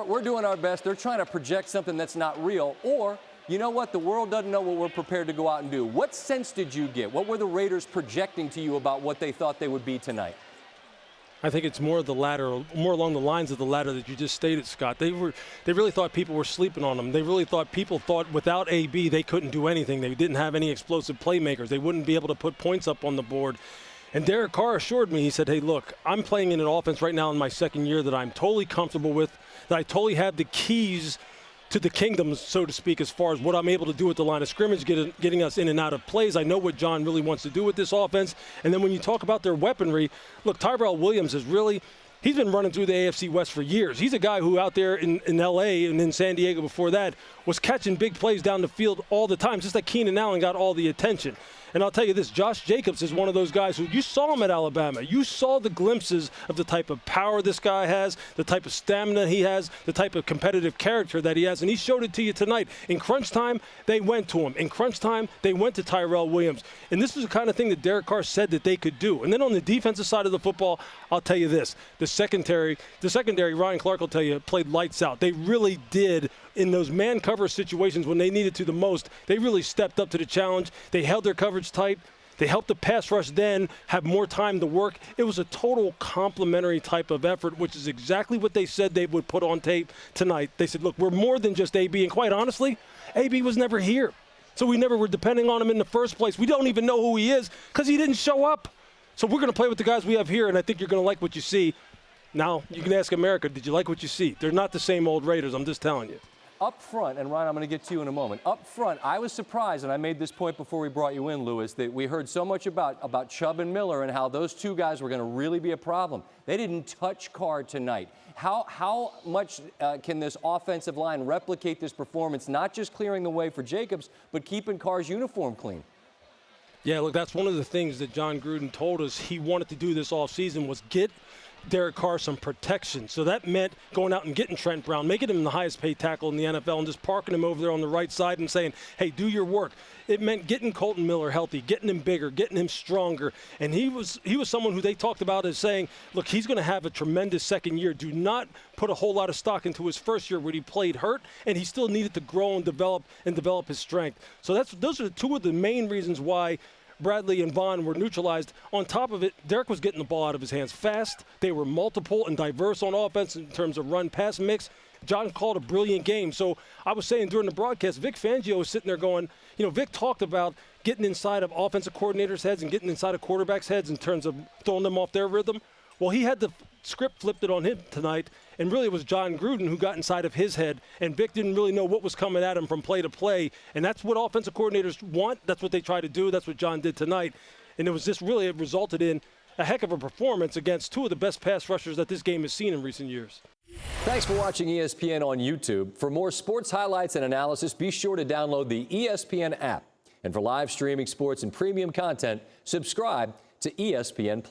we're doing our best. They're trying to project something that's not real. Or, you know what? The world doesn't know what we're prepared to go out and do. What sense did you get? What were the Raiders projecting to you about what they thought they would be tonight? I think it's more the latter, more along the lines of the latter that you just stated, Scott. They really thought people were sleeping on them. They really thought people thought without AB they couldn't do anything. They didn't have any explosive playmakers. They wouldn't be able to put points up on the board. And Derek Carr assured me, he said, hey, look, I'm playing in an offense right now in my second year that I'm totally comfortable with, that I totally have the keys to the kingdom, so to speak, as far as what I'm able to do at the line of scrimmage, getting us in and out of plays. I know what John really wants to do with this offense. And then when you talk about their weaponry, look, Tyrell Williams is really – he's been running through the AFC West for years. He's a guy who out there in L.A. and in San Diego before that was catching big plays down the field all the time, just like Keenan Allen got all the attention. And I'll tell you this, Josh Jacobs is one of those guys who you saw him at Alabama. You saw the glimpses of the type of power this guy has, the type of stamina he has, the type of competitive character that he has, and he showed it to you tonight. In crunch time, they went to him. In crunch time, they went to Tyrell Williams. And this is the kind of thing that Derek Carr said that they could do. And then on the defensive side of the football, I'll tell you this, the secondary, Ryan Clark will tell you, played lights out. They really did. In those man cover situations when they needed to the most, they really stepped up to the challenge. They held their coverage tight. They helped the pass rush then have more time to work. It was a total complementary type of effort, which is exactly what they said they would put on tape tonight. They said, look, we're more than just AB. And quite honestly, AB was never here. So we never were depending on him in the first place. We don't even know who he is because he didn't show up. So we're going to play with the guys we have here, and I think you're going to like what you see. Now, you can ask America, did you like what you see? They're not the same old Raiders, I'm just telling you. Up front, and Ryan, I'm going to get to you in a moment. Up front, I was surprised, and I made this point before we brought you in, Lewis, that we heard so much about Chubb and Miller and how those two guys were going to really be a problem. They didn't touch Carr tonight. How much can this offensive line replicate this performance, not just clearing the way for Jacobs, but keeping Carr's uniform clean? Yeah, look, that's one of the things that John Gruden told us he wanted to do this offseason was get Derek Carr some protection. So that meant going out and getting Trent Brown, making him the highest paid tackle in the NFL, and just parking him over there on the right side and saying, hey, do your work. It meant getting Colton Miller healthy, getting him bigger, getting him stronger. And he was someone who they talked about as saying, look, he's going to have a tremendous second year. Do not put a whole lot of stock into his first year where he played hurt, and he still needed to grow and develop his strength. So those are two of the main reasons why Bradley and Vaughn were neutralized. On top of it, Derek was getting the ball out of his hands fast. They were multiple and diverse on offense in terms of run-pass mix. John called a brilliant game. So I was saying during the broadcast, Vic Fangio was sitting there going, you know, Vic talked about getting inside of offensive coordinators' heads and getting inside of quarterbacks' heads in terms of throwing them off their rhythm. Well, he had the script flipped it on him tonight, and really it was John Gruden who got inside of his head, and Vic didn't really know what was coming at him from play to play, and that's what offensive coordinators want. That's what they try to do. That's what John did tonight, and it was just really it resulted in a heck of a performance against two of the best pass rushers that this game has seen in recent years. Thanks for watching ESPN on YouTube. For more sports highlights and analysis, be sure to download the ESPN app. And for live streaming sports and premium content, subscribe to ESPN+.